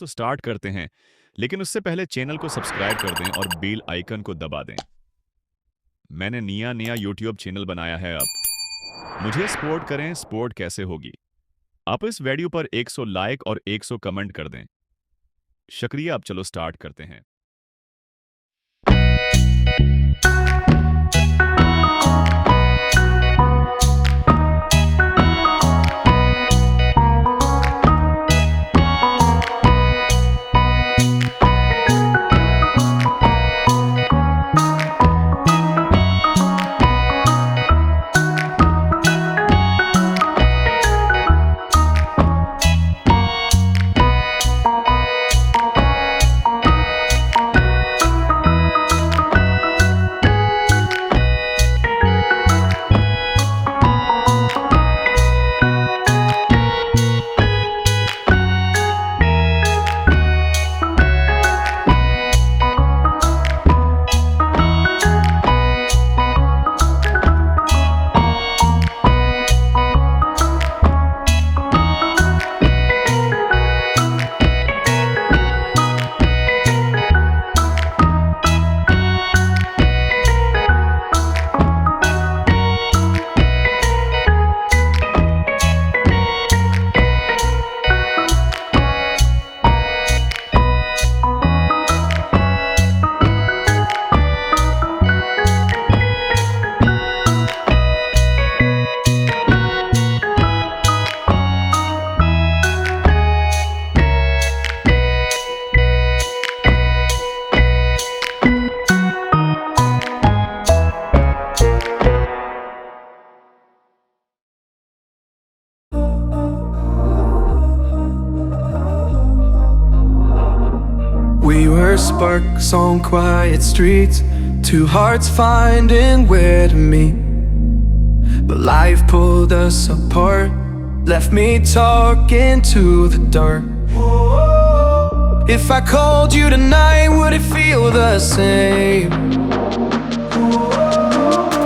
Start करते हैं, लेकिन उससे पहले चैनल को सब्सक्राइब कर दें और बेल आइकन को दबा दें। मैंने नया यूट्यूब चैनल बनाया है अब। मुझे सपोर्ट करें, सपोर्ट कैसे होगी? आप इस वीडियो पर 100 लाइक और 100 कमेंट कर दें। शुक्रिया। अब चलो स्टार्ट करते हैं। We were sparks on quiet streets, two hearts finding where to meet. But life pulled us apart, left me talking to the dark. If I called you tonight, would it feel the same?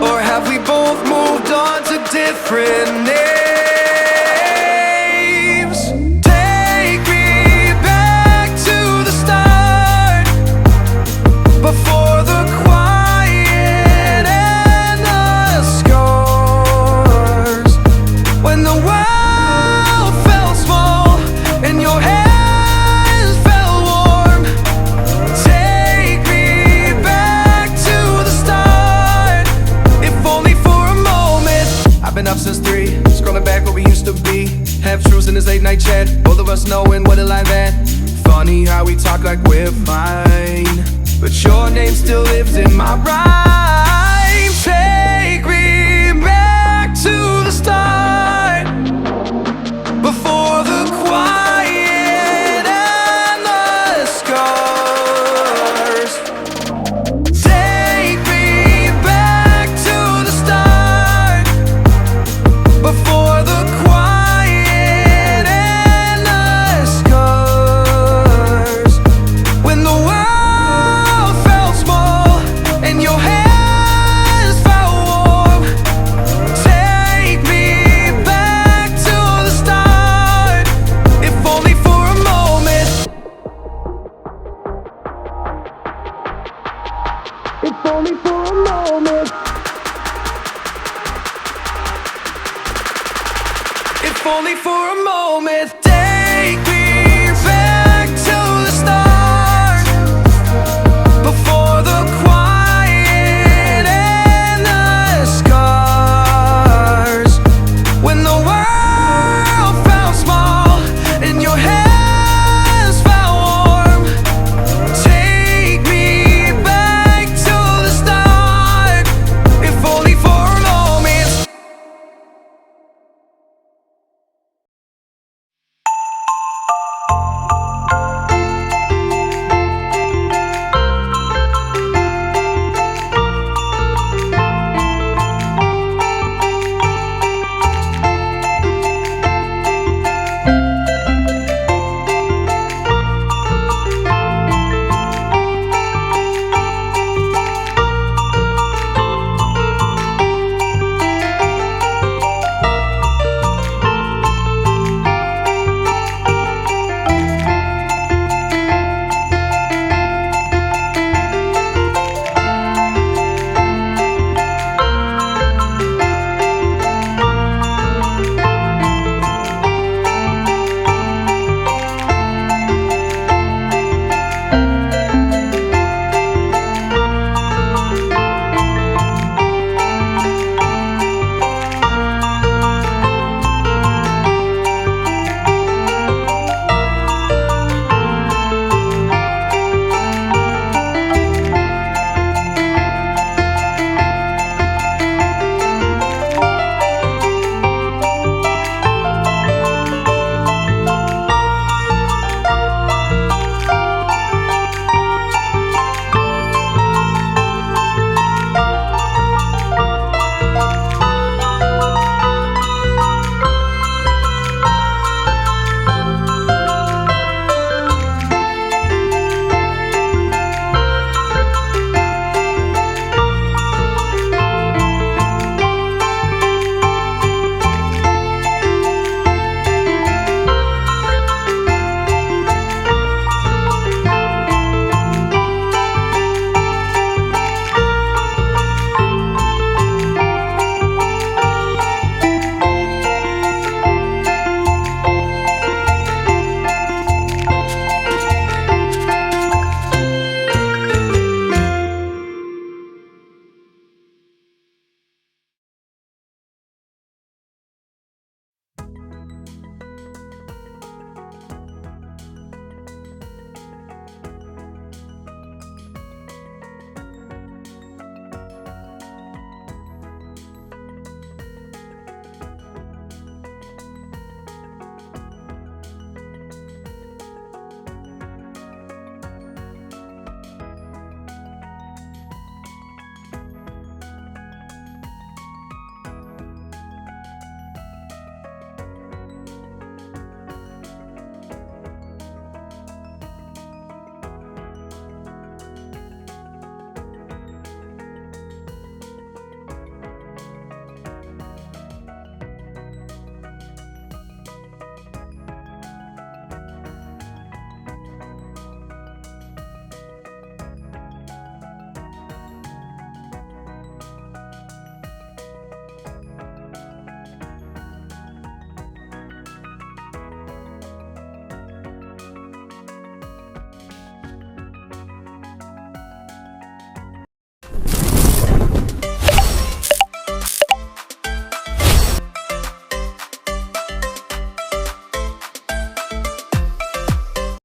Or have we both moved on to different names? Take me back to the start, before the quiet and the scars, when the world felt small and your hands felt warm. Take me back to the start, if only for a moment. I've been up since 3, scrolling back what we used to be. Half truths in this late night chat, both of us knowing what a lie that. Funny how we talk like we're fine, but your name still lives in my rhyme. Take me back to the start, before the quiet and the scars. Take me back to the start, before the quiet and the scars, when the world felt small and your hands felt warm. Take me back to the start, if only for a moment. If only for a moment. If only for a moment.